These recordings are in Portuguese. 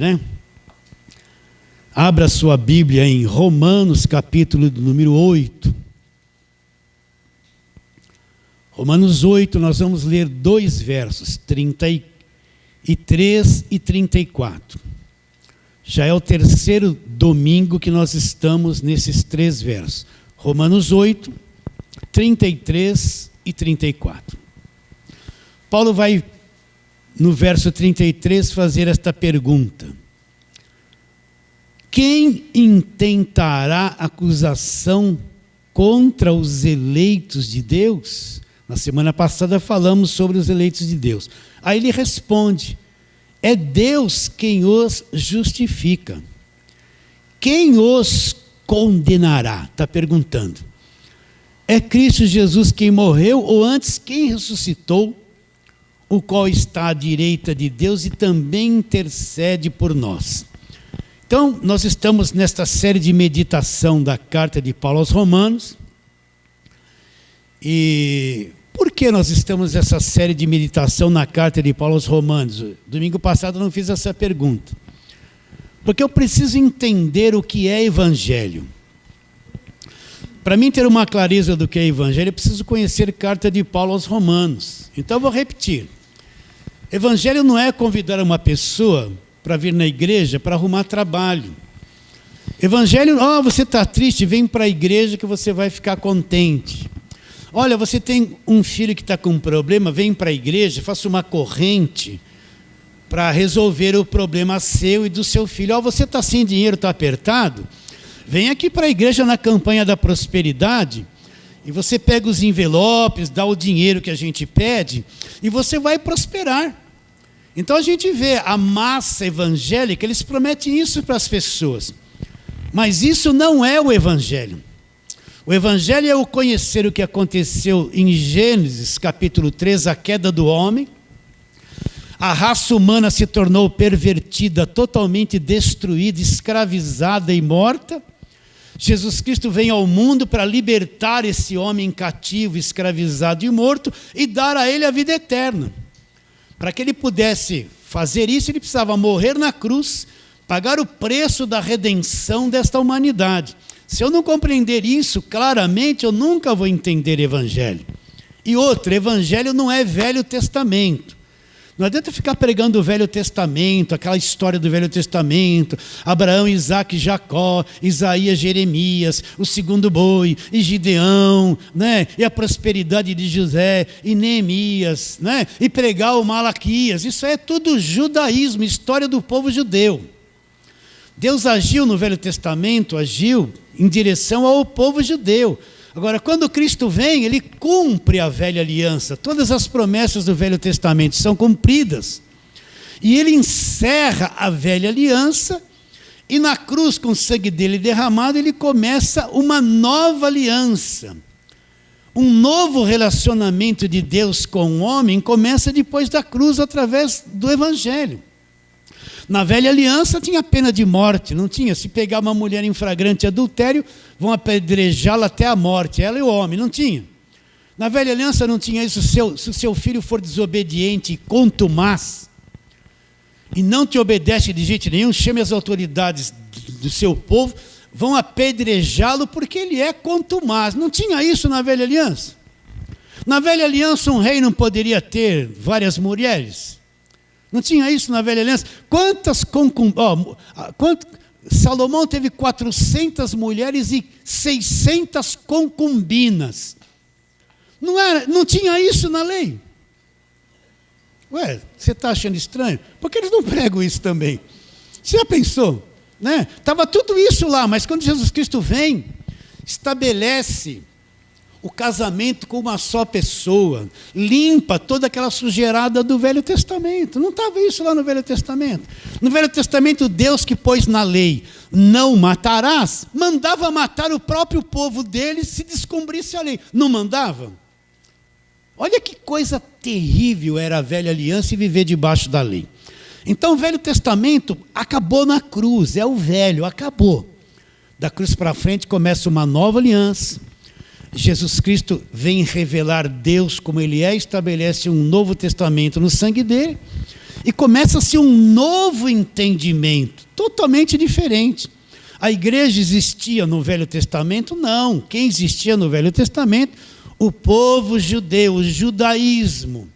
né? Abra sua Bíblia em Romanos, capítulo número 8. Romanos 8, nós vamos ler dois versos, 33 e 34. Já é o terceiro domingo que nós estamos nesses três versos. Romanos 8, 33 e 34. Paulo vai, no verso 33, fazer esta pergunta: quem intentará acusação contra os eleitos de Deus? Na semana passada falamos sobre os eleitos de Deus. Aí ele responde: é Deus quem os justifica. Quem os condenará? Está perguntando. É Cristo Jesus quem morreu, ou antes quem ressuscitou, o qual está à direita de Deus e também intercede por nós. Então, nós estamos nesta série de meditação da carta de Paulo aos Romanos. E por que nós estamos nessa série de meditação na carta de Paulo aos Romanos? Domingo passado eu não fiz essa pergunta. Porque eu preciso entender o que é evangelho. Para mim ter uma clareza do que é evangelho, eu preciso conhecer a carta de Paulo aos Romanos. Então eu vou repetir. Evangelho não é convidar uma pessoa para vir na igreja para arrumar trabalho. Evangelho, você está triste, vem para a igreja que você vai ficar contente. Olha, você tem um filho que está com um problema, vem para a igreja, faça uma corrente para resolver o problema seu e do seu filho. Você está sem dinheiro, está apertado? Vem aqui para a igreja na campanha da prosperidade e você pega os envelopes, dá o dinheiro que a gente pede e você vai prosperar. Então a gente vê a massa evangélica, eles prometem isso para as pessoas. Mas isso não é o evangelho. O evangelho é o conhecer o que aconteceu em Gênesis, capítulo 3, a queda do homem. A raça humana se tornou pervertida, totalmente destruída, escravizada e morta. Jesus Cristo vem ao mundo para libertar esse homem cativo, escravizado e morto e dar a ele a vida eterna. Para que ele pudesse fazer isso, ele precisava morrer na cruz, pagar o preço da redenção desta humanidade. Se eu não compreender isso claramente, eu nunca vou entender evangelho. E outro, evangelho não é Velho Testamento. Não adianta ficar pregando o Velho Testamento, aquela história do Velho Testamento, Abraão, Isaac, Jacó, Isaías, Jeremias, o segundo boi, e Gideão, né? E a prosperidade de José, e Neemias, né? E pregar o Malaquias. Isso é tudo judaísmo, história do povo judeu. Deus agiu no Velho Testamento, agiu em direção ao povo judeu. Agora, quando Cristo vem, ele cumpre a velha aliança. Todas as promessas do Velho Testamento são cumpridas. E ele encerra a velha aliança e na cruz, com o sangue dele derramado, ele começa uma nova aliança. Um novo relacionamento de Deus com o homem começa depois da cruz, através do evangelho. Na velha aliança tinha pena de morte, não tinha? Se pegar uma mulher em flagrante adultério, vão apedrejá-la até a morte, ela e o homem, não tinha. Na velha aliança não tinha isso. Se o seu filho for desobediente e contumaz, e não te obedece de jeito nenhum, chame as autoridades do seu povo, vão apedrejá-lo porque ele é contumaz. Não tinha isso na velha aliança. Na velha aliança um rei não poderia ter várias mulheres. Não tinha isso na velha aliança. Salomão teve 400 mulheres e 600 concubinas. Não tinha isso na lei. Você está achando estranho? Porque eles não pregam isso também. Você já pensou? Né? Estava tudo isso lá, mas quando Jesus Cristo vem, estabelece o casamento com uma só pessoa, limpa toda aquela sujeirada do Velho Testamento. Não estava isso lá no Velho Testamento. No Velho Testamento, Deus que pôs na lei, não matarás, mandava matar o próprio povo dele se descumprisse a lei. Não mandava? Olha que coisa terrível era a velha aliança e viver debaixo da lei. Então o Velho Testamento acabou na cruz, é o velho, acabou. Da cruz para frente começa uma nova aliança. Jesus Cristo vem revelar Deus como Ele é, estabelece um novo testamento no sangue dele, E começa-se um novo entendimento, totalmente diferente. A igreja existia no Velho Testamento? Não. Quem existia no Velho Testamento? O povo judeu, o judaísmo.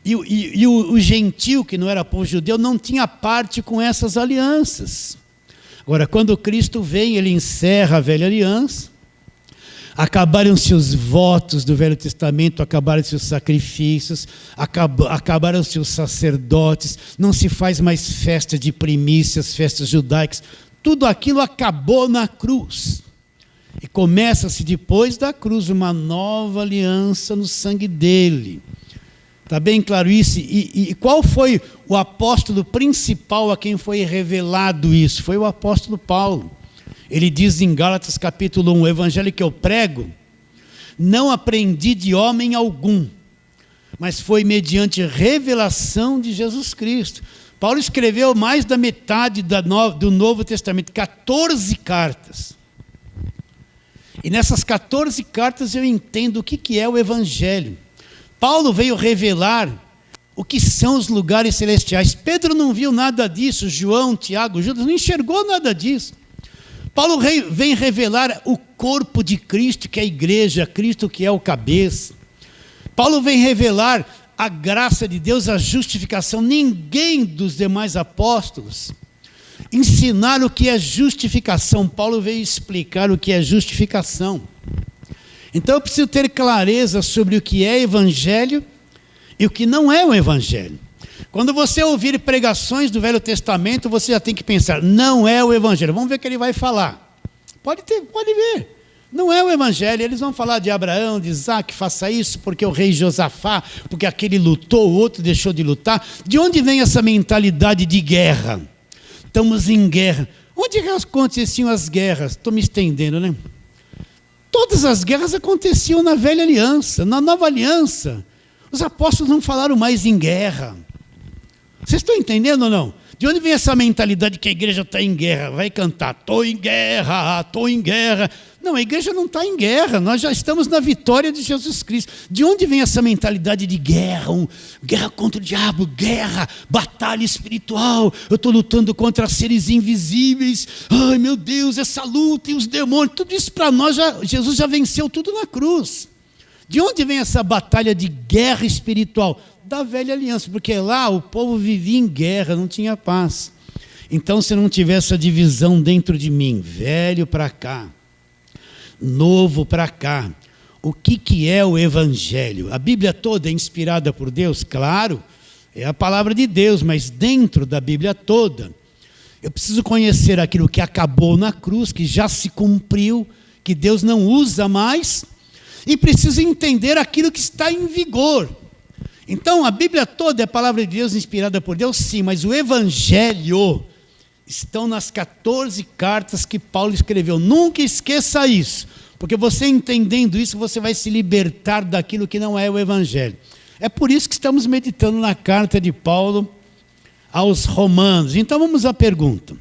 E o gentil, que não era povo judeu, não tinha parte com essas alianças. Agora, quando Cristo vem, ele encerra a velha aliança. Acabaram-se os votos do Velho Testamento, acabaram-se os sacrifícios, acabaram-se os sacerdotes, não se faz mais festa de primícias, festas judaicas. Tudo aquilo acabou na cruz. E começa-se depois da cruz uma nova aliança no sangue dele. Está bem claro isso? E qual foi o apóstolo principal a quem foi revelado isso? Foi o apóstolo Paulo. Ele diz em Gálatas capítulo 1, o evangelho que eu prego, não aprendi de homem algum, mas foi mediante revelação de Jesus Cristo. Paulo escreveu mais da metade do Novo Testamento, 14 cartas. E nessas 14 cartas eu entendo o que é o Evangelho. Paulo veio revelar o que são os lugares celestiais. Pedro não viu nada disso, João, Tiago, Judas, não enxergou nada disso. Paulo vem revelar o corpo de Cristo, que é a igreja, Cristo que é o cabeça. Paulo vem revelar a graça de Deus, a justificação. Ninguém dos demais apóstolos ensinaram o que é justificação. Paulo veio explicar o que é justificação. Então eu preciso ter clareza sobre o que é evangelho e o que não é o evangelho. Quando você ouvir pregações do Velho Testamento, você já tem que pensar, não é o evangelho. Vamos ver o que ele vai falar. Pode ver. Não é o evangelho. Eles vão falar de Abraão, de Isaac, faça isso, porque o rei Josafá, porque aquele lutou, o outro deixou de lutar. De onde vem essa mentalidade de guerra? Estamos em guerra. Onde aconteciam as guerras? Estou me estendendo, né? Todas as guerras aconteciam na velha aliança. Na nova aliança, os apóstolos não falaram mais em guerra. Vocês estão entendendo ou não? De onde vem essa mentalidade que a igreja está em guerra? Vai cantar, estou em guerra, estou em guerra. Não, a igreja não está em guerra, nós já estamos na vitória de Jesus Cristo. De onde vem essa mentalidade de guerra? Guerra contra o diabo, guerra, batalha espiritual. Eu estou lutando contra seres invisíveis. Ai meu Deus, essa luta e os demônios. Tudo isso para nós, Jesus já venceu tudo na cruz. De onde vem essa batalha de guerra espiritual? Da velha aliança, porque lá o povo vivia em guerra, não tinha paz. Então, se não tiver essa divisão dentro de mim, velho para cá, novo para cá, o que é o evangelho? A Bíblia toda é inspirada por Deus? Claro, é a palavra de Deus, mas dentro da Bíblia toda, eu preciso conhecer aquilo que acabou na cruz, que já se cumpriu, que Deus não usa mais, e preciso entender aquilo que está em vigor. Então, a Bíblia toda é a palavra de Deus inspirada por Deus, sim, mas o Evangelho estão nas 14 cartas que Paulo escreveu. Nunca esqueça isso, porque você entendendo isso, você vai se libertar daquilo que não é o Evangelho. É por isso que estamos meditando na carta de Paulo aos Romanos. Então, vamos à pergunta.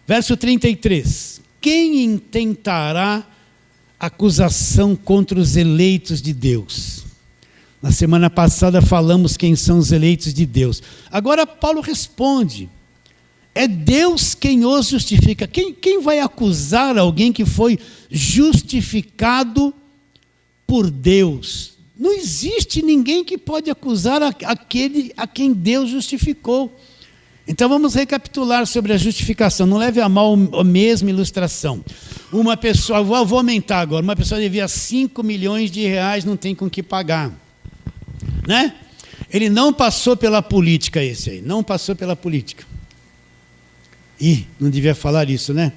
Verso 33. Quem intentará acusação contra os eleitos de Deus? Na semana passada falamos quem são os eleitos de Deus. Agora Paulo responde, é Deus quem os justifica. Quem vai acusar alguém que foi justificado por Deus? Não existe ninguém que pode acusar aquele a quem Deus justificou. Então vamos recapitular sobre a justificação. Não leve a mal a mesma ilustração. Uma pessoa, vou aumentar agora, uma pessoa devia 5 milhões de reais, não tem com que pagar. Né? Ele não passou pela política, esse aí, não passou pela política. Ih, não devia falar isso, né?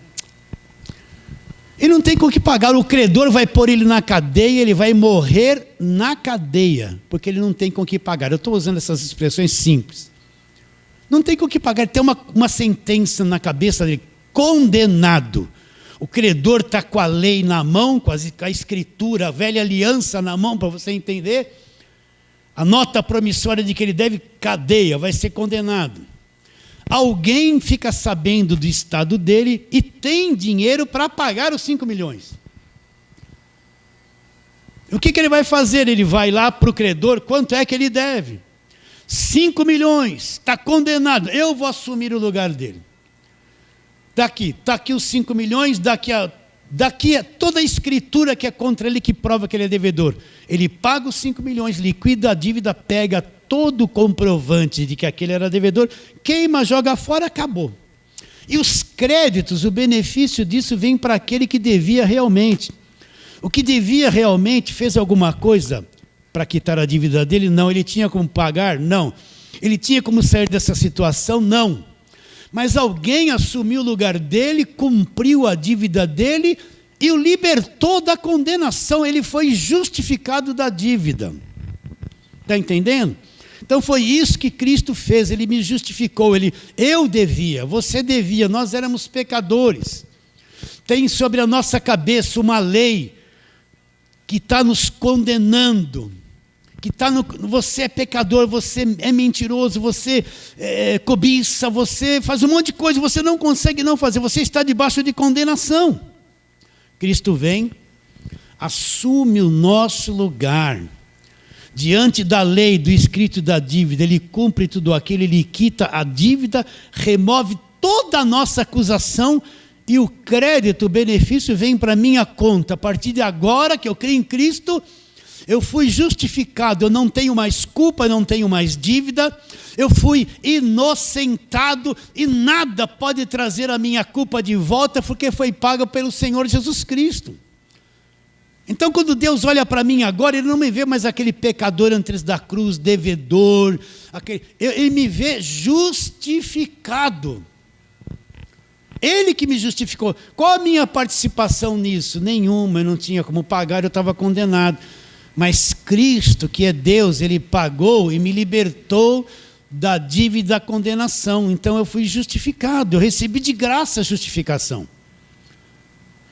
Ele não tem com que pagar, o credor vai pôr ele na cadeia, ele vai morrer na cadeia, porque ele não tem com que pagar. Eu estou usando essas expressões simples. Não tem com que pagar, tem uma sentença na cabeça dele, condenado. O credor está com a lei na mão, com a escritura, a velha aliança na mão, para você entender. A nota promissória de que ele deve cadeia, vai ser condenado. Alguém fica sabendo do estado dele e tem dinheiro para pagar os 5 milhões. O que ele vai fazer? Ele vai lá para o credor, quanto é que ele deve? 5 milhões, está condenado, eu vou assumir o lugar dele. Está aqui os 5 milhões, daqui é toda a escritura que é contra ele, que prova que ele é devedor. Ele paga os 5 milhões, liquida a dívida, pega todo o comprovante de que aquele era devedor, queima, joga fora, acabou. E os créditos, o benefício disso vem para aquele que devia realmente. O que devia realmente fez alguma coisa para quitar a dívida dele? Não. Ele tinha como pagar? Não. Ele tinha como sair dessa situação? Não. Mas alguém assumiu o lugar dele, cumpriu a dívida dele e o libertou da condenação. Ele foi justificado da dívida. Está entendendo? Então foi isso que Cristo fez, ele me justificou. Eu devia, você devia, nós éramos pecadores. Tem sobre a nossa cabeça uma lei que está nos condenando. Você é pecador, você é mentiroso, você cobiça, você faz um monte de coisa, você não consegue não fazer, você está debaixo de condenação. Cristo vem, assume o nosso lugar, diante da lei, do escrito da dívida, ele cumpre tudo aquilo, ele quita a dívida, remove toda a nossa acusação, e o crédito, o benefício vem para a minha conta. A partir de agora que eu creio em Cristo, eu fui justificado, eu não tenho mais culpa, eu não tenho mais dívida, eu fui inocentado e nada pode trazer a minha culpa de volta, porque foi paga pelo Senhor Jesus Cristo. Então quando Deus olha para mim agora, Ele não me vê mais aquele pecador antes da cruz, devedor, Ele me vê justificado. Ele que me justificou. Qual a minha participação nisso? Nenhuma, eu não tinha como pagar, eu estava condenado. Mas Cristo, que é Deus, Ele pagou e me libertou da dívida da condenação. Então eu fui justificado, eu recebi de graça a justificação.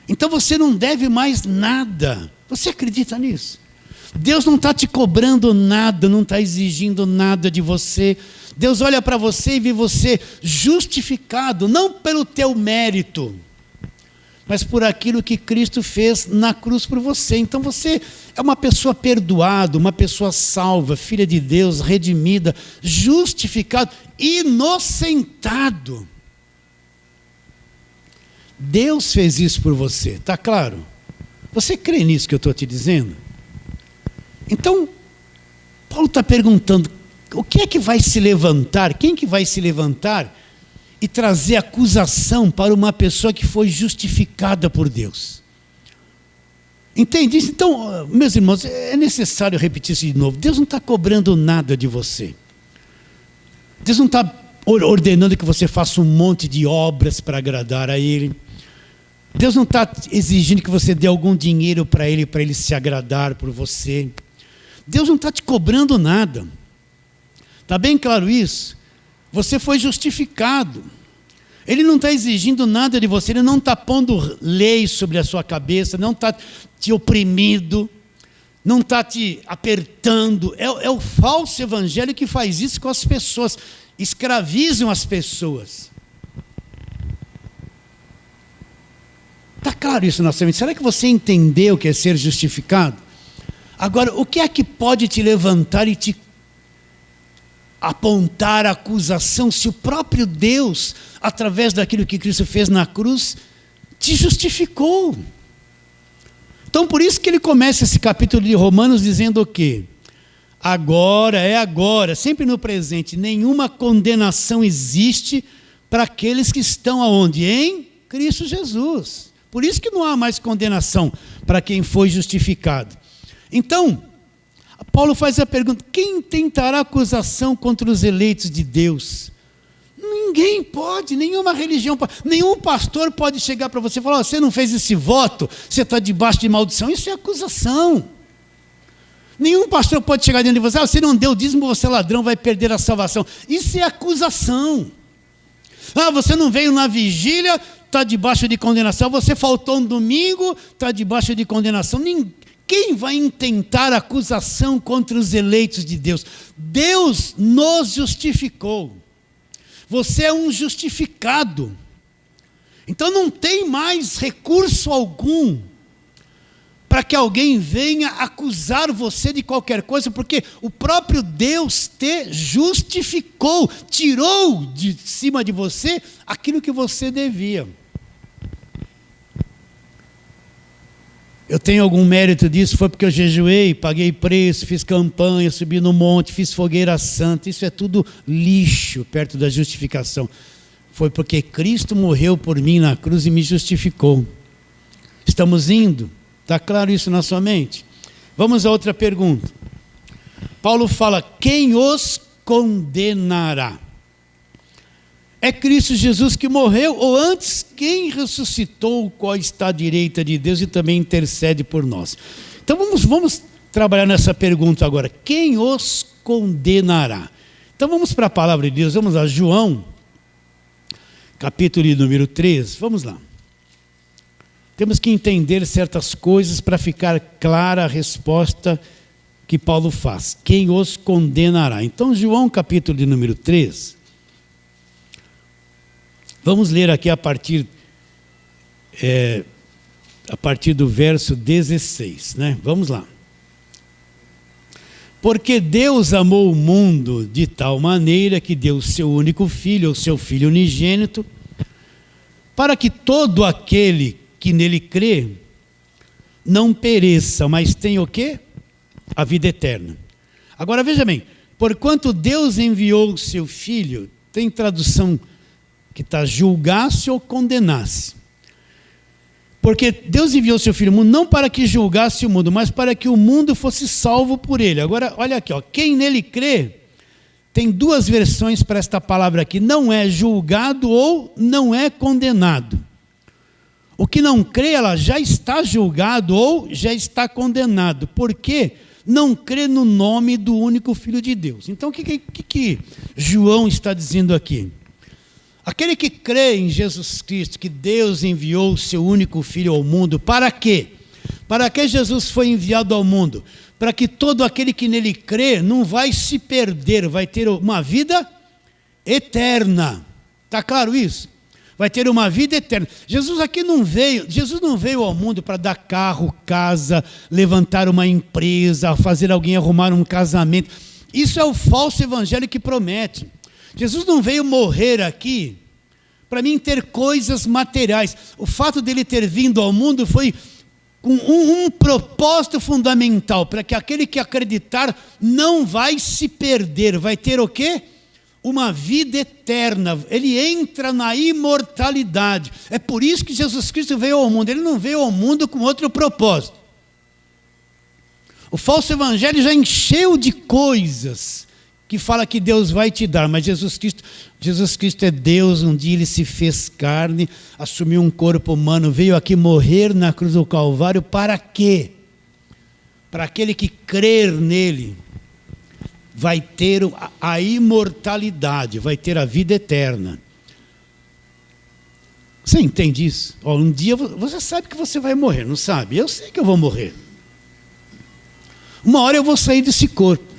Então você não deve mais nada. Você acredita nisso? Deus não está te cobrando nada, não está exigindo nada de você. Deus olha para você e vê você justificado, não pelo teu mérito, mas por aquilo que Cristo fez na cruz por você. Então você é uma pessoa perdoada, uma pessoa salva, filha de Deus, redimida, justificado, inocentado. Deus fez isso por você, está claro? Você crê nisso que eu estou te dizendo? Então, Paulo está perguntando, o que é que vai se levantar, quem que vai se levantar e trazer acusação para uma pessoa que foi justificada por Deus? Entende isso? Então, meus irmãos, é necessário repetir isso de novo. Deus não está cobrando nada de você. Deus não está ordenando que você faça um monte de obras para agradar a Ele. Deus não está exigindo que você dê algum dinheiro para Ele se agradar por você. Deus não está te cobrando nada. Está bem claro isso? Você foi justificado. Ele não está exigindo nada de você, Ele não está pondo leis sobre a sua cabeça, não está te oprimindo, não está te apertando. É o falso evangelho que faz isso com as pessoas, escravizam as pessoas. Está claro isso na sua mente? Será que você entendeu o que é ser justificado? Agora, o que é que pode te levantar e te apontar a acusação, se o próprio Deus, através daquilo que Cristo fez na cruz, te justificou? Então, por isso que ele começa esse capítulo de Romanos dizendo o quê? Agora, sempre no presente, nenhuma condenação existe para aqueles que estão aonde? Em Cristo Jesus. Por isso que não há mais condenação para quem foi justificado. Então, Paulo faz a pergunta, quem tentará acusação contra os eleitos de Deus? Ninguém pode, nenhuma religião pode, nenhum pastor pode chegar para você e falar, você não fez esse voto, você está debaixo de maldição. Isso é acusação. Nenhum pastor pode chegar dentro de você, você não deu dízimo, você é ladrão, vai perder a salvação. Isso é acusação. Você não veio na vigília, está debaixo de condenação. Você faltou um domingo, está debaixo de condenação. Quem vai intentar acusação contra os eleitos de Deus? Deus nos justificou. Você é um justificado. Então não tem mais recurso algum para que alguém venha acusar você de qualquer coisa, porque o próprio Deus te justificou, tirou de cima de você aquilo que você devia. Eu tenho algum mérito disso? Foi porque eu jejuei, paguei preço, fiz campanha, subi no monte, fiz fogueira santa. Isso é tudo lixo perto da justificação. Foi porque Cristo morreu por mim na cruz e me justificou. Estamos indo? Está claro isso na sua mente? Vamos a outra pergunta. Paulo fala: quem os condenará? É Cristo Jesus que morreu, ou antes, quem ressuscitou, qual está à direita de Deus e também intercede por nós? Então vamos trabalhar nessa pergunta agora. Quem os condenará? Então vamos para a palavra de Deus, vamos a João, capítulo número 3, vamos lá. Temos que entender certas coisas para ficar clara a resposta que Paulo faz. Quem os condenará? Então João, capítulo número 3... vamos ler aqui a partir do verso 16, né? Vamos lá. Porque Deus amou o mundo de tal maneira que deu o seu único filho, o seu filho unigênito, para que todo aquele que nele crê não pereça, mas tenha o quê? A vida eterna. Agora veja bem, porquanto Deus enviou o seu filho, tem tradução que está julgasse ou condenasse. Porque Deus enviou o seu Filho ao mundo não para que julgasse o mundo, mas para que o mundo fosse salvo por ele. Agora, olha aqui, ó, quem nele crê, tem duas versões para esta palavra aqui: não é julgado ou não é condenado. O que não crê, ela já está julgado ou já está condenado, porque não crê no nome do único Filho de Deus. Então, o que João está dizendo aqui? Aquele que crê em Jesus Cristo, que Deus enviou o seu único Filho ao mundo, para quê? Para que Jesus foi enviado ao mundo? Para que todo aquele que nele crê não vai se perder, vai ter uma vida eterna. Está claro isso? Vai ter uma vida eterna. Jesus não veio ao mundo para dar carro, casa, levantar uma empresa, fazer alguém arrumar um casamento. Isso é o falso evangelho que promete. Jesus não veio morrer aqui para mim ter coisas materiais. O fato dele ter vindo ao mundo foi com um propósito fundamental, para que aquele que acreditar não vai se perder, vai ter o quê? Uma vida eterna. Ele entra na imortalidade. É por isso que Jesus Cristo veio ao mundo. Ele não veio ao mundo com outro propósito. O falso evangelho já encheu de coisas que fala que Deus vai te dar, mas Jesus Cristo é Deus. Um dia ele se fez carne, assumiu um corpo humano, veio aqui morrer na cruz do Calvário. Para quê? Para aquele que crer nele vai ter a imortalidade, vai ter a vida eterna. Você entende isso? Um dia você sabe que você vai morrer, não sabe? Eu sei que eu vou morrer. Uma hora eu vou sair desse corpo.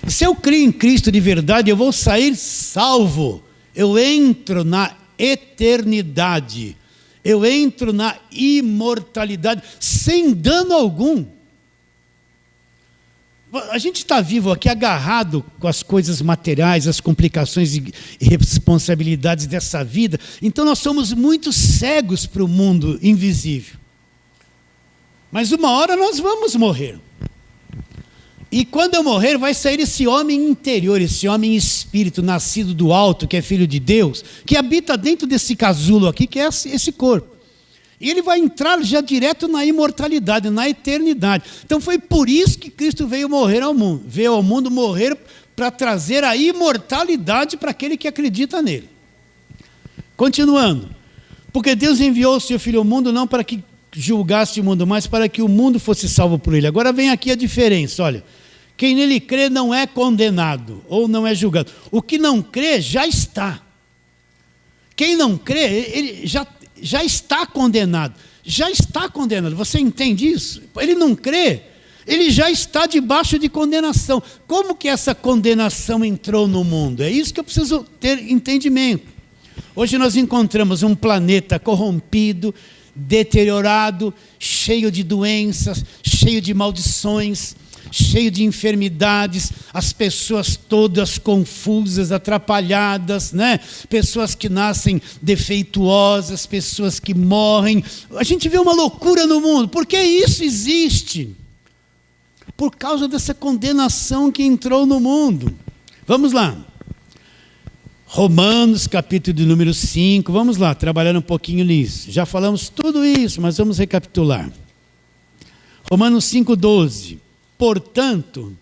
Se eu creio em Cristo de verdade, eu vou sair salvo. Eu entro na eternidade. Eu entro na imortalidade, sem dano algum. A gente está vivo aqui agarrado com as coisas materiais, as complicações e responsabilidades dessa vida. Então nós somos muito cegos para o mundo invisível. Mas uma hora nós vamos morrer. E quando eu morrer, vai sair esse homem interior, esse homem espírito, nascido do alto, que é filho de Deus, que habita dentro desse casulo aqui, que é esse corpo. E ele vai entrar já direto na imortalidade, na eternidade. Então foi por isso que Cristo veio morrer ao mundo. Veio ao mundo morrer para trazer a imortalidade para aquele que acredita nele. Continuando. Porque Deus enviou o seu Filho ao mundo não para que julgasse o mundo, mas para que o mundo fosse salvo por ele. Agora vem aqui a diferença, olha. Quem nele crê não é condenado, ou não é julgado. O que não crê já está. Quem não crê, ele já está condenado. Já está condenado. Você entende isso? Ele não crê, ele já está debaixo de condenação. Como que essa condenação entrou no mundo? É isso que eu preciso ter entendimento. Hoje nós encontramos um planeta corrompido, deteriorado, cheio de doenças, cheio de maldições, cheio de enfermidades, as pessoas todas confusas, atrapalhadas, né? Pessoas que nascem defeituosas, pessoas que morrem. A gente vê uma loucura no mundo. Por que isso existe? Por causa dessa condenação que entrou no mundo. Vamos lá. Romanos, capítulo de número 5. Vamos lá, trabalhar um pouquinho nisso. Já falamos tudo isso, mas vamos recapitular. Romanos 5,12. Portanto,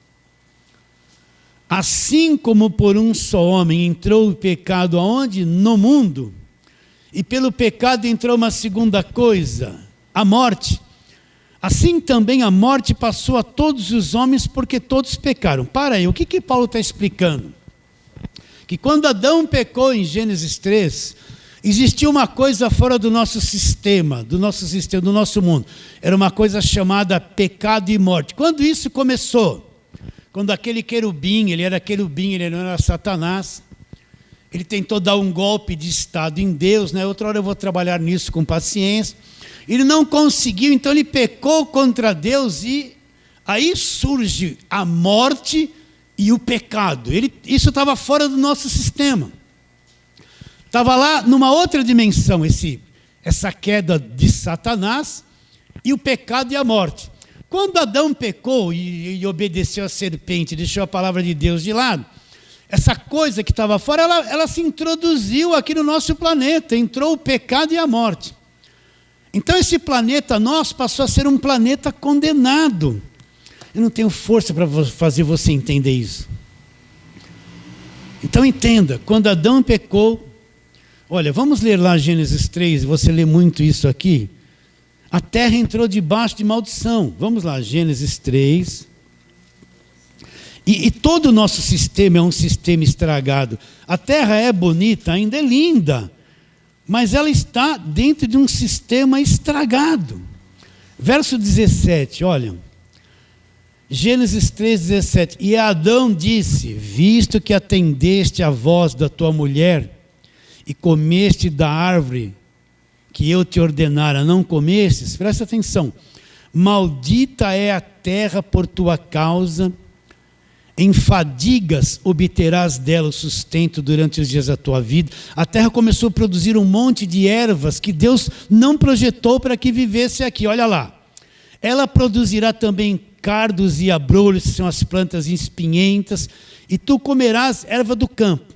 assim como por um só homem entrou o pecado aonde? No mundo. E pelo pecado entrou uma segunda coisa, a morte. Assim também a morte passou a todos os homens porque todos pecaram. Para aí, o que Paulo está explicando? Que quando Adão pecou em Gênesis 3, existia uma coisa fora do nosso sistema, do nosso mundo. Era uma coisa chamada pecado e morte. Quando isso começou? Quando aquele querubim, ele não era Satanás. Ele tentou dar um golpe de estado em Deus, né? Outra hora eu vou trabalhar nisso com paciência. Ele não conseguiu, então ele pecou contra Deus e aí surge a morte e o pecado. Isso estava fora do nosso sistema. Estava lá numa outra dimensão, essa queda de Satanás e o pecado e a morte. Quando Adão pecou e obedeceu à serpente, deixou a palavra de Deus de lado, essa coisa que estava fora, ela se introduziu aqui no nosso planeta, entrou o pecado e a morte. Então esse planeta nosso passou a ser um planeta condenado. Eu não tenho força para fazer você entender isso. Então entenda, quando Adão pecou, olha, vamos ler lá Gênesis 3, você lê muito isso aqui. A terra entrou debaixo de maldição. Vamos lá, Gênesis 3. E todo o nosso sistema é um sistema estragado. A terra é bonita, ainda é linda, mas ela está dentro de um sistema estragado. Verso 17, olha. Gênesis 3,17. E Adão disse: visto que atendeste à voz da tua mulher e comeste da árvore que eu te ordenara, não comestes, presta atenção, maldita é a terra por tua causa, em fadigas obterás dela o sustento durante os dias da tua vida. A terra começou a produzir um monte de ervas que Deus não projetou para que vivesse aqui, olha lá. Ela produzirá também cardos e abrolhos, que são as plantas espinhentas, e tu comerás erva do campo.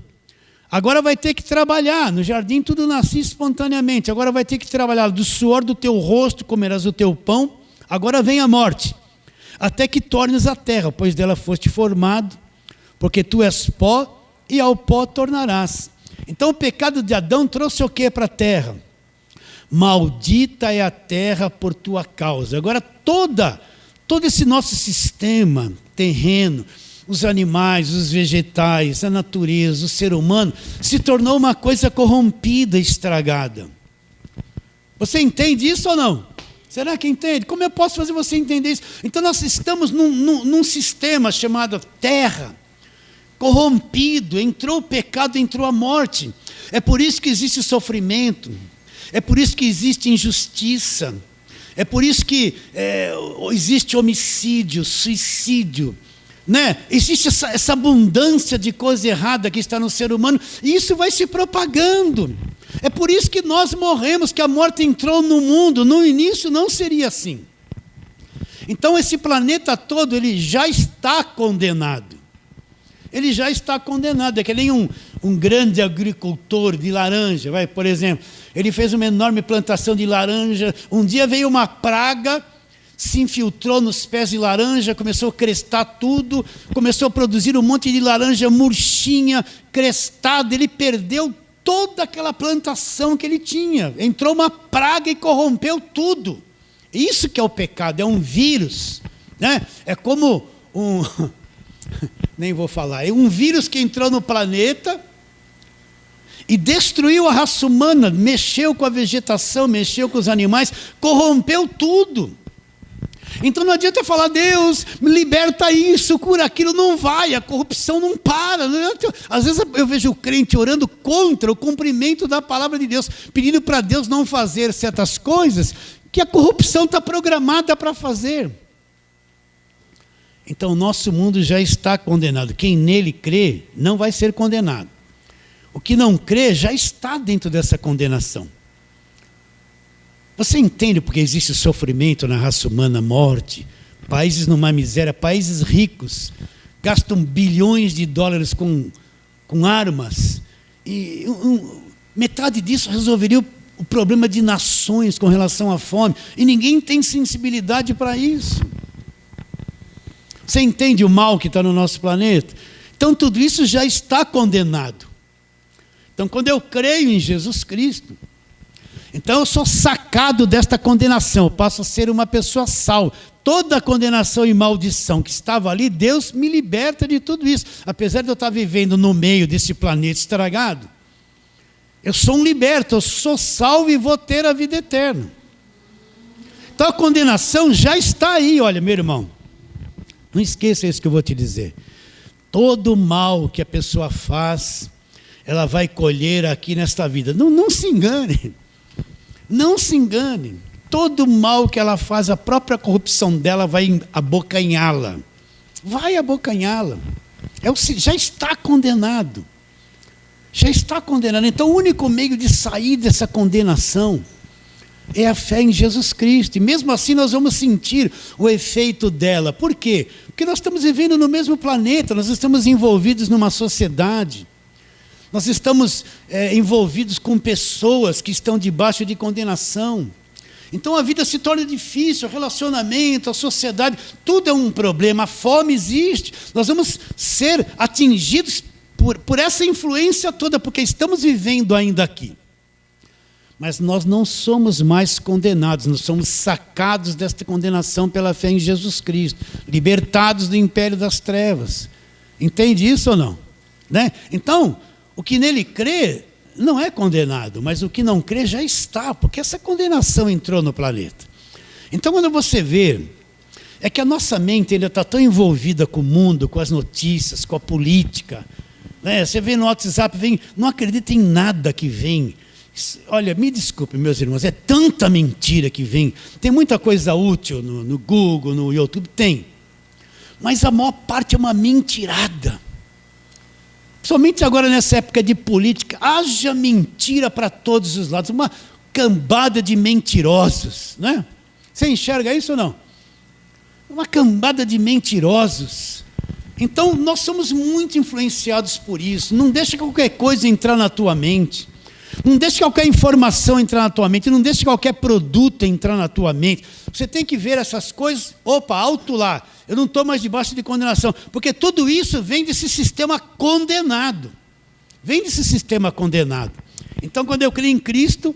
Agora vai ter que trabalhar, no jardim tudo nascia espontaneamente, agora vai ter que trabalhar, do suor do teu rosto comerás o teu pão, agora vem a morte, até que tornes a terra, pois dela foste formado, porque tu és pó, e ao pó tornarás. Então o pecado de Adão trouxe o que para a terra? Maldita é a terra por tua causa. Agora todo esse nosso sistema terreno, os animais, os vegetais, a natureza, o ser humano, se tornou uma coisa corrompida, estragada. Você entende isso ou não? Será que entende? Como eu posso fazer você entender isso? Então nós estamos num sistema chamado terra, corrompido, entrou o pecado, entrou a morte. É por isso que existe sofrimento, é por isso que existe injustiça, é por isso que existe homicídio, suicídio, né? Existe essa abundância de coisa errada que está no ser humano, e isso vai se propagando. É por isso que nós morremos, que a morte entrou no mundo. No início não seria assim. Então esse planeta todo, ele já está condenado. Ele já está condenado. É que nem um grande agricultor de laranja, por exemplo, ele fez uma enorme plantação de laranja, um dia veio uma praga, se infiltrou nos pés de laranja, começou a crestar tudo, começou a produzir um monte de laranja murchinha, crestada, ele perdeu toda aquela plantação que ele tinha, entrou uma praga e corrompeu tudo. Isso que é o pecado, é um vírus, né? É como nem vou falar, é um vírus que entrou no planeta e destruiu a raça humana, mexeu com a vegetação, mexeu com os animais, corrompeu tudo. Então não adianta falar, Deus, me liberta isso, cura aquilo, não vai, a corrupção não para. Às vezes eu vejo o crente orando contra o cumprimento da palavra de Deus, pedindo para Deus não fazer certas coisas que a corrupção está programada para fazer. Então o nosso mundo já está condenado. Quem nele crê não vai ser condenado. O que não crê já está dentro dessa condenação. Você entende porque existe sofrimento na raça humana, morte, países numa miséria, países ricos gastam bilhões de dólares com armas, e metade disso resolveria o problema de nações com relação à fome, e ninguém tem sensibilidade para isso. Você entende o mal que está no nosso planeta? Então tudo isso já está condenado. Então quando eu creio em Jesus Cristo, então eu sou sacado desta condenação, eu passo a ser uma pessoa salva. Toda a condenação e maldição que estava ali, Deus me liberta de tudo isso. Apesar de eu estar vivendo no meio desse planeta estragado, eu sou um liberto, eu sou salvo e vou ter a vida eterna. Então a condenação já está aí, olha, meu irmão. Não esqueça isso que eu vou te dizer. Todo mal que a pessoa faz, ela vai colher aqui nesta vida. Não se engane. Não se engane. Todo mal que ela faz, a própria corrupção dela vai abocanhá-la. Vai abocanhá-la. Já está condenado. Já está condenado. Então o único meio de sair dessa condenação é a fé em Jesus Cristo. E mesmo assim nós vamos sentir o efeito dela. Por quê? Porque nós estamos vivendo no mesmo planeta, nós estamos envolvidos numa sociedade. Nós estamos envolvidos com pessoas que estão debaixo de condenação. Então a vida se torna difícil, o relacionamento, a sociedade, tudo é um problema, a fome existe. Nós vamos ser atingidos por essa influência toda, porque estamos vivendo ainda aqui. Mas nós não somos mais condenados, nós somos sacados desta condenação pela fé em Jesus Cristo, libertados do império das trevas. Entende isso ou não? Né? Então, o que nele crê não é condenado, mas o que não crê já está, porque essa condenação entrou no planeta. Então, quando você vê, é que a nossa mente ainda está tão envolvida com o mundo, com as notícias, com a política. Né? Você vê no WhatsApp, não acredita em nada que vem. Olha, me desculpe, meus irmãos, é tanta mentira que vem. Tem muita coisa útil no Google, no YouTube, tem. Mas a maior parte é uma mentirada. Somente agora nessa época de política, haja mentira para todos os lados, uma cambada de mentirosos, né? Você enxerga isso ou não? Uma cambada de mentirosos. Então nós somos muito influenciados por isso. Não deixa qualquer coisa entrar na tua mente. Não deixe qualquer informação entrar na tua mente, não deixe qualquer produto entrar na tua mente. Você tem que ver essas coisas, opa, alto lá, eu não estou mais debaixo de condenação, porque tudo isso vem desse sistema condenado. Vem desse sistema condenado. Então, quando eu creio em Cristo,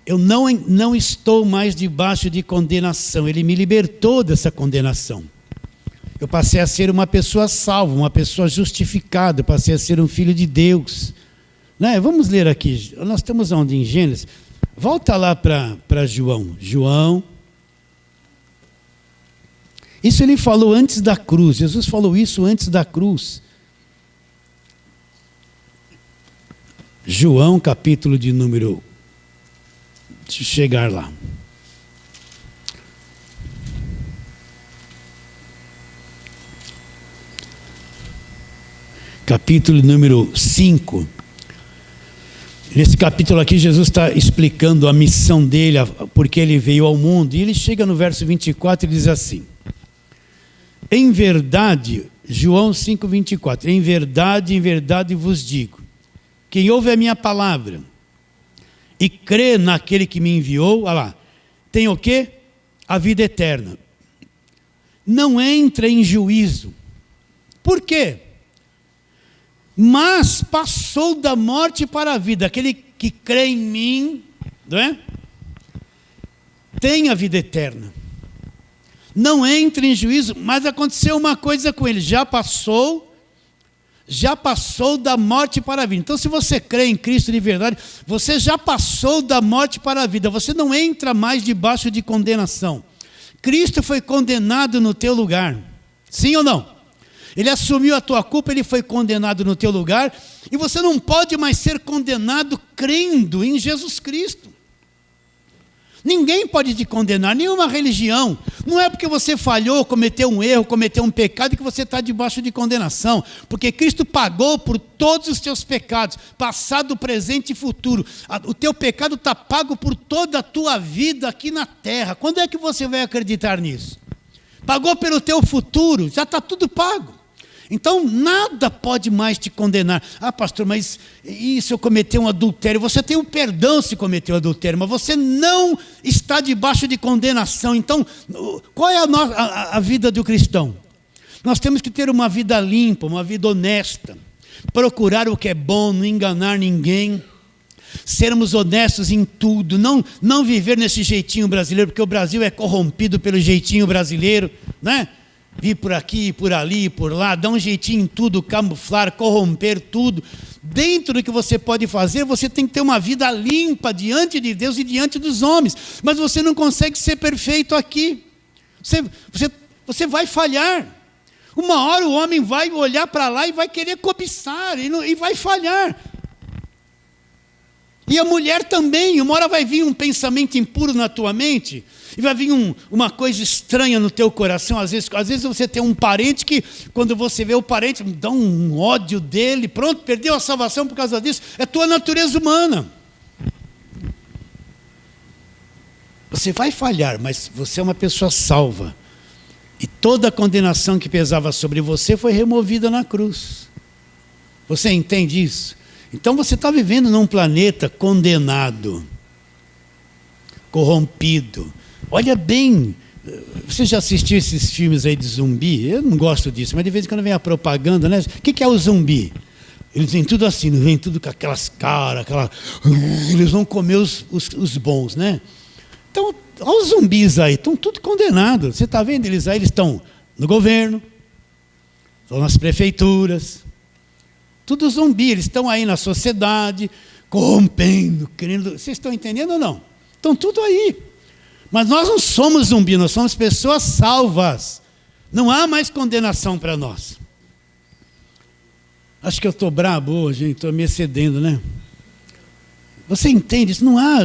eu não estou mais debaixo de condenação, Ele me libertou dessa condenação. Eu passei a ser uma pessoa salva, uma pessoa justificada, eu passei a ser um filho de Deus. Né? Vamos ler aqui, nós estamos onde? Em Gênesis. Volta lá para João. João. Isso ele falou antes da cruz. Jesus falou isso antes da cruz. João, capítulo de número... Deixa eu chegar lá. Capítulo número 5. Nesse capítulo aqui, Jesus está explicando a missão dele, porque ele veio ao mundo. E ele chega no verso 24 e diz assim: em verdade, João 5, 24, em verdade vos digo, quem ouve a minha palavra e crê naquele que me enviou, olha lá, tem o quê? A vida eterna. Não entra em juízo. Por quê? Mas passou da morte para a vida. Aquele que crê em mim, não é? Tem a vida eterna. Não entra em juízo, mas aconteceu uma coisa com ele. Já passou da morte para a vida. Então, se você crê em Cristo de verdade, você já passou da morte para a vida. Você não entra mais debaixo de condenação. Cristo foi condenado no teu lugar. Sim ou não? Ele assumiu a tua culpa, ele foi condenado no teu lugar, e você não pode mais ser condenado crendo em Jesus Cristo. Ninguém pode te condenar, nenhuma religião. Não é porque você falhou, cometeu um erro, cometeu um pecado, que você está debaixo de condenação. Porque Cristo pagou por todos os teus pecados, passado, presente e futuro. O teu pecado está pago por toda a tua vida aqui na terra. Quando é que você vai acreditar nisso? Pagou pelo teu futuro, já está tudo pago. Então, nada pode mais te condenar. Ah, pastor, mas e se eu cometer um adultério? Você tem o perdão se cometeu adultério, mas você não está debaixo de condenação. Então, qual é a vida do cristão? Nós temos que ter uma vida limpa, uma vida honesta. Procurar o que é bom, não enganar ninguém. Sermos honestos em tudo. Não viver nesse jeitinho brasileiro, porque o Brasil é corrompido pelo jeitinho brasileiro, né? Vir por aqui, por ali, por lá, dar um jeitinho em tudo, camuflar, corromper tudo. Dentro do que você pode fazer, você tem que ter uma vida limpa diante de Deus e diante dos homens. Mas você não consegue ser perfeito aqui. Você vai falhar. Uma hora o homem vai olhar para lá e vai querer cobiçar, e vai falhar. E a mulher também, uma hora vai vir um pensamento impuro na tua mente, e vai vir uma coisa estranha no teu coração. Às vezes você tem um parente que, quando você vê o parente, dá um ódio dele, pronto, perdeu a salvação por causa disso. É tua natureza humana. Você vai falhar, mas você é uma pessoa salva. E toda a condenação que pesava sobre você foi removida na cruz. Você entende isso? Então você está vivendo num planeta condenado, corrompido. Olha bem, você já assistiu esses filmes aí de zumbi? Eu não gosto disso, mas de vez em quando vem a propaganda, né? O que é o zumbi? Eles vêm tudo assim, vêm tudo com aquelas caras, eles vão comer os bons, né? Então, olha os zumbis aí, estão tudo condenados. Você está vendo eles aí? Eles estão no governo, estão nas prefeituras, tudo zumbi, eles estão aí na sociedade, corrompendo, querendo... Vocês estão entendendo ou não? Estão tudo aí. Mas nós não somos zumbi, nós somos pessoas salvas. Não há mais condenação para nós. Acho que eu estou brabo hoje, estou me excedendo, né? Você entende isso? Não há...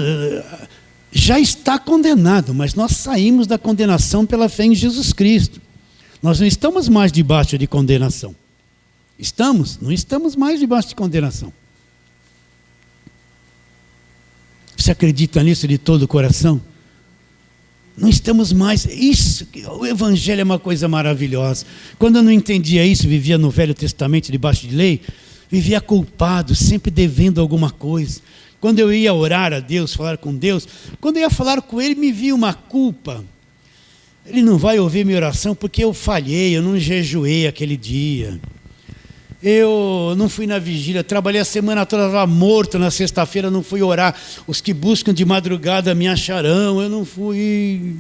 Já está condenado, mas nós saímos da condenação pela fé em Jesus Cristo. Nós não estamos mais debaixo de condenação. Estamos? Não estamos mais debaixo de condenação. Você acredita nisso de todo o coração? Não estamos mais... Isso, o Evangelho é uma coisa maravilhosa. Quando eu não entendia isso, vivia no Velho Testamento debaixo de lei, vivia culpado, sempre devendo alguma coisa. Quando eu ia orar a Deus, falar com Deus, quando eu ia falar com Ele, me via uma culpa. Ele não vai ouvir minha oração porque eu falhei, eu não jejuei aquele dia. Eu não fui na vigília, trabalhei a semana toda, estava morto, na sexta-feira não fui orar. Os que buscam de madrugada me acharão, eu não fui.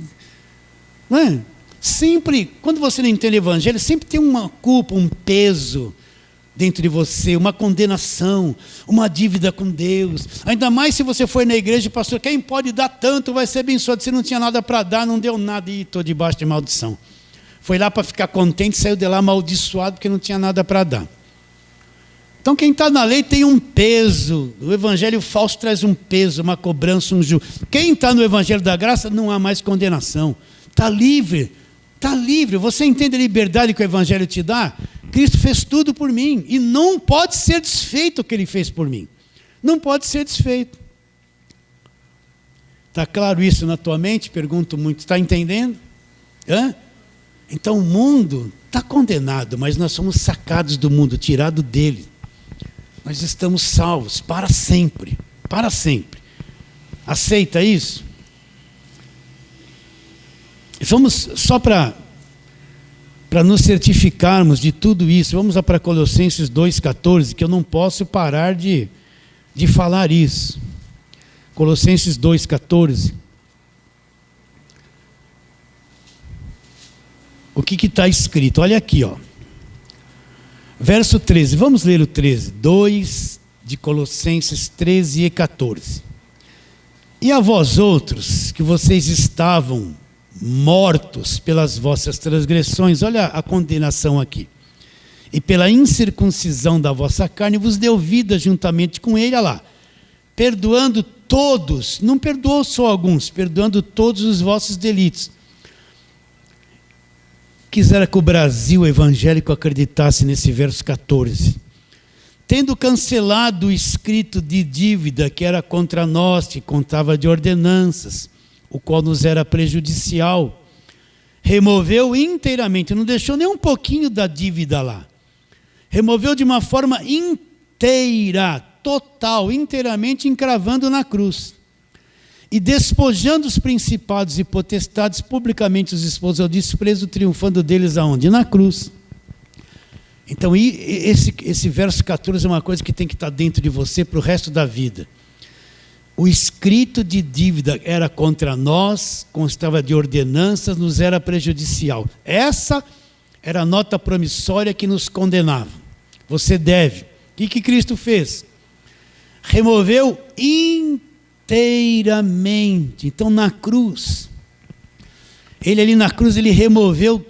Não é? Sempre, quando você não entende o Evangelho, sempre tem uma culpa, um peso dentro de você, uma condenação, uma dívida com Deus. Ainda mais se você for na igreja, pastor, quem pode dar tanto vai ser abençoado. Você não tinha nada para dar, não deu nada e estou debaixo de maldição. Foi lá para ficar contente, saiu de lá amaldiçoado porque não tinha nada para dar. Então quem está na lei tem um peso. O evangelho falso traz um peso, uma cobrança, um juízo. Quem está no evangelho da graça não há mais condenação. Está livre. Está livre. Você entende a liberdade que o evangelho te dá? Cristo fez tudo por mim. E não pode ser desfeito o que Ele fez por mim. Não pode ser desfeito. Está claro isso na tua mente? Pergunto muito. Está entendendo? Hã? Então o mundo está condenado, mas nós somos sacados do mundo, tirados dele. Nós estamos salvos para sempre. Para sempre. Aceita isso? Vamos só para nos certificarmos de tudo isso, vamos lá para Colossenses 2,14, que eu não posso parar de falar isso. Colossenses 2,14. O que está escrito? Olha aqui, ó. Verso 13, vamos ler o 13. 2 de Colossenses 13 e 14. E a vós outros, que vocês estavam mortos pelas vossas transgressões, olha a condenação aqui, e pela incircuncisão da vossa carne vos deu vida juntamente com ele, olha lá, perdoando todos, não perdoou só alguns, perdoando todos os vossos delitos. Quisera que o Brasil evangélico acreditasse nesse verso 14. Tendo cancelado o escrito de dívida que era contra nós, que contava de ordenanças, o qual nos era prejudicial, removeu inteiramente, não deixou nem um pouquinho da dívida lá. Removeu de uma forma inteira, total, inteiramente encravando na cruz. E despojando os principados e potestades, publicamente os expôs ao desprezo, triunfando deles aonde? Na cruz. Então, esse verso 14 é uma coisa que tem que estar dentro de você para o resto da vida. O escrito de dívida era contra nós, constava de ordenanças, nos era prejudicial. Essa era a nota promissória que nos condenava. Você deve. O que Cristo fez? Removeu inteiramente. Então, na cruz, ele ali na cruz, ele removeu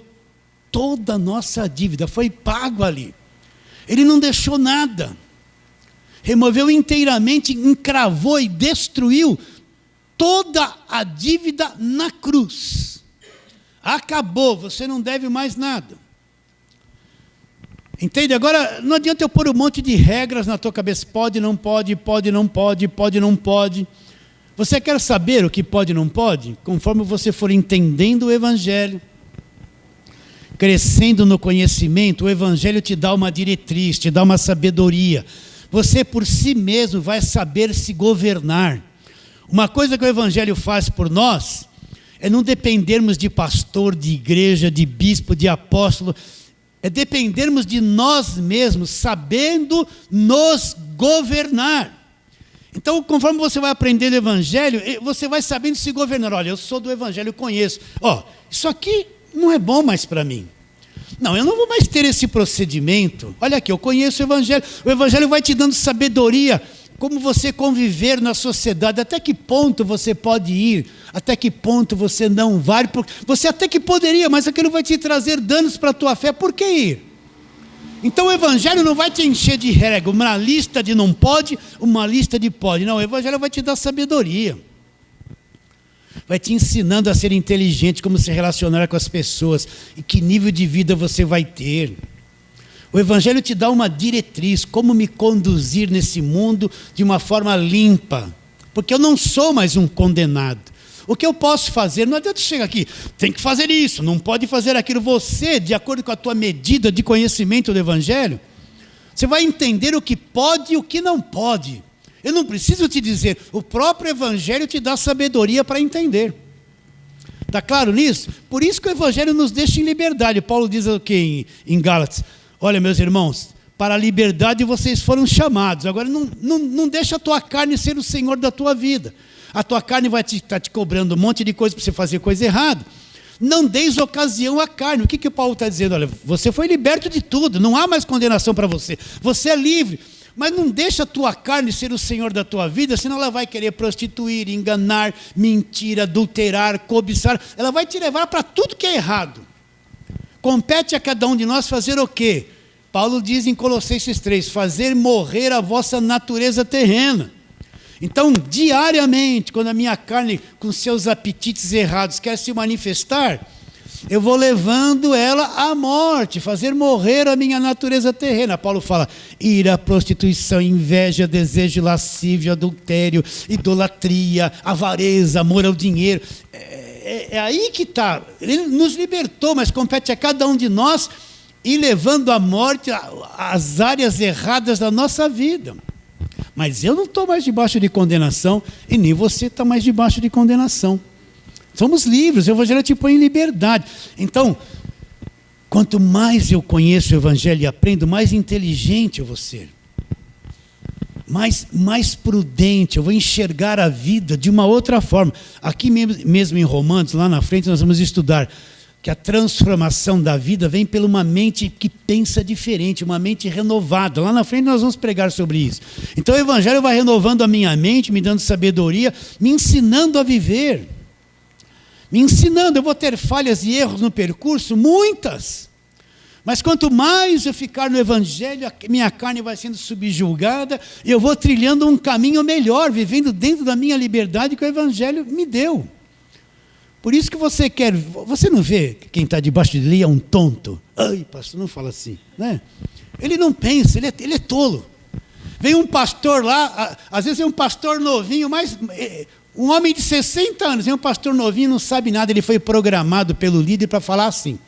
toda a nossa dívida, foi pago ali. Ele não deixou nada. Removeu inteiramente, encravou e destruiu toda a dívida na cruz. Acabou, você não deve mais nada. Entende? Agora, não adianta eu pôr um monte de regras na tua cabeça. Pode, não pode, pode, não pode, pode, não pode. Você quer saber o que pode e não pode? Conforme você for entendendo o Evangelho, crescendo no conhecimento, o Evangelho te dá uma diretriz, te dá uma sabedoria. Você por si mesmo vai saber se governar. Uma coisa que o Evangelho faz por nós é não dependermos de pastor, de igreja, de bispo, de apóstolo. É dependermos de nós mesmos, sabendo nos governar. Então, conforme você vai aprendendo o Evangelho, você vai sabendo se governar. Olha, eu sou do Evangelho, eu conheço. Isso aqui não é bom mais para mim. Não, eu não vou mais ter esse procedimento. Olha aqui, eu conheço o Evangelho. O Evangelho vai te dando sabedoria, como você conviver na sociedade, até que ponto você pode ir, até que ponto você não vai. Você até que poderia, mas aquilo vai te trazer danos para a tua fé. Por que ir? Então o Evangelho não vai te encher de regra, uma lista de não pode, uma lista de pode. Não, o Evangelho vai te dar sabedoria. Vai te ensinando a ser inteligente, como se relacionar com as pessoas e que nível de vida você vai ter. O Evangelho te dá uma diretriz, como me conduzir nesse mundo de uma forma limpa. Porque eu não sou mais um condenado. O que eu posso fazer? Não adianta chegar aqui, tem que fazer isso, não pode fazer aquilo. Você, de acordo com a tua medida de conhecimento do Evangelho, você vai entender o que pode e o que não pode. Eu não preciso te dizer, o próprio Evangelho te dá sabedoria para entender. Está claro nisso? Por isso que o Evangelho nos deixa em liberdade. Paulo diz o que em Gálatas? Olha, meus irmãos, para a liberdade vocês foram chamados. Agora não deixa a tua carne ser o senhor da tua vida. A tua carne vai estar te cobrando um monte de coisa para você fazer coisa errada. Não deis ocasião à carne. O que o Paulo está dizendo? Olha, você foi liberto de tudo, não há mais condenação para você. Você é livre. Mas não deixa a tua carne ser o senhor da tua vida, senão ela vai querer prostituir, enganar, mentir, adulterar, cobiçar. Ela vai te levar para tudo que é errado. Compete a cada um de nós fazer o quê? Paulo diz em Colossenses 3, fazer morrer a vossa natureza terrena. Então, diariamente, quando a minha carne, com seus apetites errados, quer se manifestar, eu vou levando ela à morte, fazer morrer a minha natureza terrena. Paulo fala, ira, prostituição, inveja, desejo lascívio, adultério, idolatria, avareza, amor ao dinheiro. É aí que está. Ele nos libertou, mas compete a cada um de nós ir levando à morte as áreas erradas da nossa vida. Mas eu não estou mais debaixo de condenação e nem você está mais debaixo de condenação. Somos livres, o Evangelho te põe em liberdade. Então, quanto mais eu conheço o Evangelho e aprendo, mais inteligente eu vou ser. Mais prudente, eu vou enxergar a vida de uma outra forma. Aqui mesmo em Romanos, lá na frente, nós vamos estudar que a transformação da vida vem pela uma mente que pensa diferente, uma mente renovada. Lá na frente nós vamos pregar sobre isso. Então o Evangelho vai renovando a minha mente, me dando sabedoria, me ensinando a viver. me ensinando. Eu vou ter falhas e erros no percurso, muitas. Mas quanto mais eu ficar no Evangelho, minha carne vai sendo subjugada, e eu vou trilhando um caminho melhor, vivendo dentro da minha liberdade que o Evangelho me deu. Por isso que você não vê que quem está debaixo de lei é um tonto? Ai, pastor, não fala assim, né? Ele não pensa, ele é tolo. Vem um pastor lá, às vezes é um pastor novinho, mas um homem de 60 anos, vem um pastor novinho, não sabe nada, ele foi programado pelo líder para falar assim.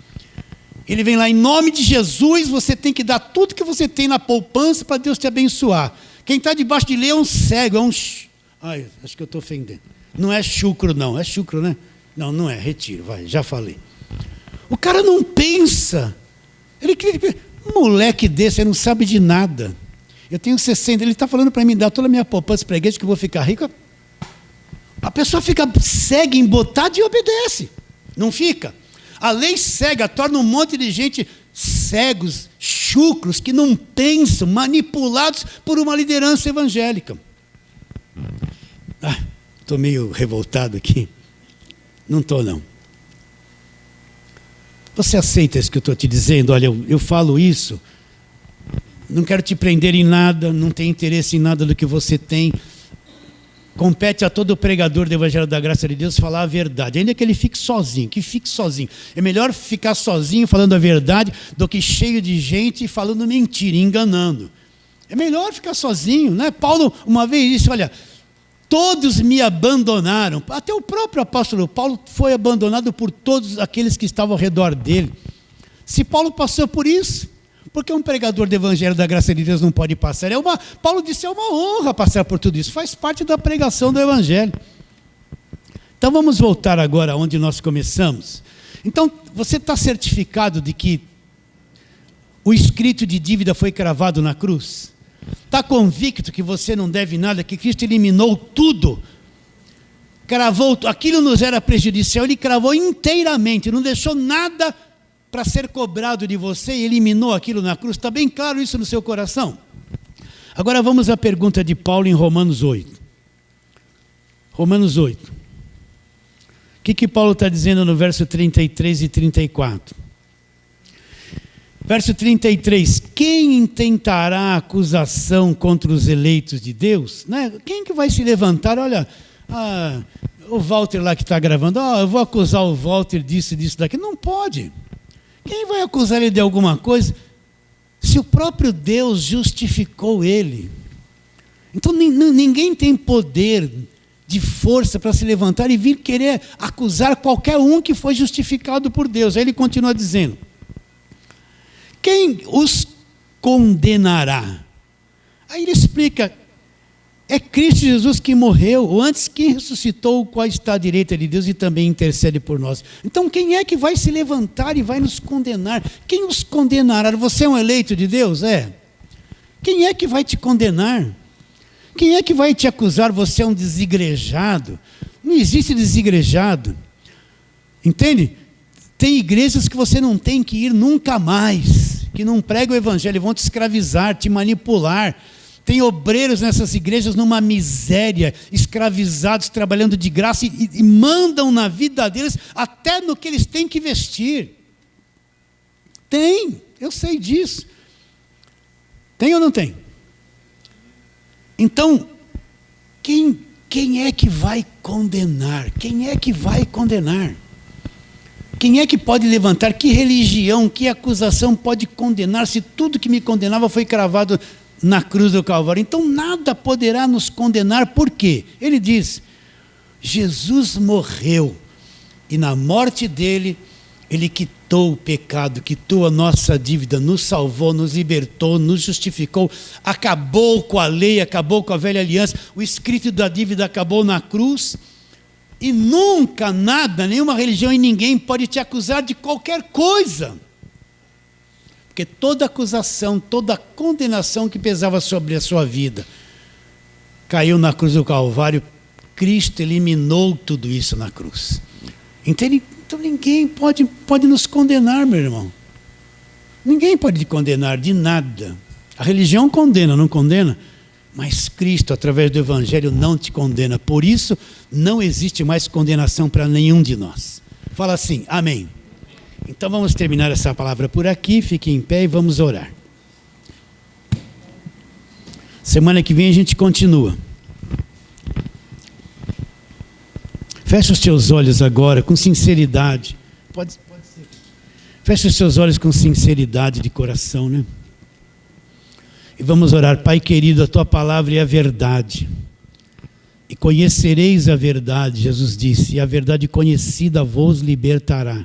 Ele vem lá, em nome de Jesus, você tem que dar tudo que você tem na poupança para Deus te abençoar. Quem está debaixo de lei é um cego, é um... Ai, acho que eu estou ofendendo. Não é chucro, não. É chucro, né? Não, não é. Retiro, vai, já falei. O cara não pensa. Ele moleque desse, ele não sabe de nada. Eu tenho 60, ele está falando para mim, dá toda a minha poupança para a igreja que eu vou ficar rico. A pessoa fica cega, embotada e obedece. Não fica? A lei cega torna um monte de gente cegos, chucros, que não pensam, manipulados por uma liderança evangélica. Estou meio revoltado aqui. Não estou, não. Você aceita isso que eu estou te dizendo? Olha, eu falo isso, não quero te prender em nada, não tenho interesse em nada do que você tem. Compete a todo pregador do Evangelho da Graça de Deus falar a verdade, ainda que ele fique sozinho, É melhor ficar sozinho falando a verdade do que cheio de gente falando mentira, enganando. É melhor ficar sozinho, né? Paulo uma vez disse, olha, todos me abandonaram. Até o próprio apóstolo Paulo foi abandonado por todos aqueles que estavam ao redor dele. Se Paulo passou por isso, porque um pregador do Evangelho da Graça de Deus não pode passar? Paulo disse, é uma honra passar por tudo isso. Faz parte da pregação do Evangelho. Então vamos voltar agora onde nós começamos. Então, você está certificado de que o escrito de dívida foi cravado na cruz? Está convicto que você não deve nada, que Cristo eliminou tudo? Cravou, aquilo nos era prejudicial, Ele cravou inteiramente, não deixou nada para ser cobrado de você e eliminou aquilo na cruz. Está bem claro isso no seu coração? Agora vamos à pergunta de Paulo em Romanos 8. Romanos 8. O que Paulo está dizendo no verso 33 e 34? Verso 33. Quem intentará acusação contra os eleitos de Deus? Né? Quem que vai se levantar? Olha, o Walter lá que está gravando, eu vou acusar o Walter disso, daqui. Não pode. Quem vai acusar ele de alguma coisa se o próprio Deus justificou ele? Então ninguém tem poder de força para se levantar e vir querer acusar qualquer um que foi justificado por Deus. Aí ele continua dizendo, quem os condenará? Aí ele explica, é Cristo Jesus que morreu, ou antes quem ressuscitou, o qual está à direita de Deus e também intercede por nós. Então quem é que vai se levantar e vai nos condenar? Quem os condenará? Você é um eleito de Deus? É. Quem é que vai te condenar? Quem é que vai te acusar? Você é um desigrejado. Não existe desigrejado. Entende? Tem igrejas que você não tem que ir nunca mais, que não pregam o evangelho, vão te escravizar, te manipular. Tem obreiros nessas igrejas numa miséria, escravizados, trabalhando de graça e mandam na vida deles até no que eles têm que vestir. Tem, eu sei disso. Tem ou não tem? Então, quem é que vai condenar? Quem é que vai condenar? Quem é que pode levantar? Que religião, que acusação pode condenar se tudo que me condenava foi cravado na cruz do Calvário? Então nada poderá nos condenar. Por quê? Ele diz, Jesus morreu e na morte dele, ele quitou o pecado, quitou a nossa dívida, nos salvou, nos libertou, nos justificou, acabou com a lei, acabou com a velha aliança, o escrito da dívida acabou na cruz. E nunca, nada, nenhuma religião e ninguém pode te acusar de qualquer coisa. Porque toda acusação, toda condenação que pesava sobre a sua vida, caiu na cruz do Calvário. Cristo eliminou tudo isso na cruz. Entende? Então ninguém pode nos condenar, meu irmão. Ninguém pode te condenar de nada. A religião condena, não condena? Mas Cristo, através do Evangelho, não te condena. Por isso, não existe mais condenação para nenhum de nós. Fala assim, amém. Então vamos terminar essa palavra por aqui, fique em pé e vamos orar. Semana que vem a gente continua. Feche os teus olhos agora com sinceridade. Pode ser. Feche os seus olhos com sinceridade de coração, né? E vamos orar. Pai querido, a tua palavra é a verdade. E conhecereis a verdade, Jesus disse, e a verdade conhecida vos libertará.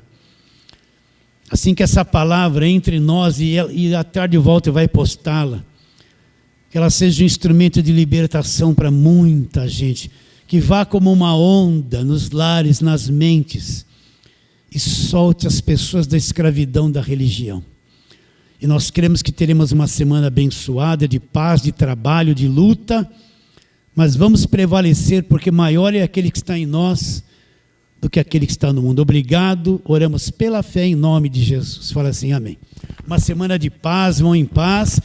Assim que essa palavra entre nós e à tarde volta vai postá-la, que ela seja um instrumento de libertação para muita gente, que vá como uma onda nos lares, nas mentes, e solte as pessoas da escravidão da religião. E nós cremos que teremos uma semana abençoada, de paz, de trabalho, de luta, mas vamos prevalecer, porque maior é aquele que está em nós do que aquele que está no mundo. Obrigado, oramos pela fé em nome de Jesus. Fala assim, amém. Uma semana de paz, vão em paz.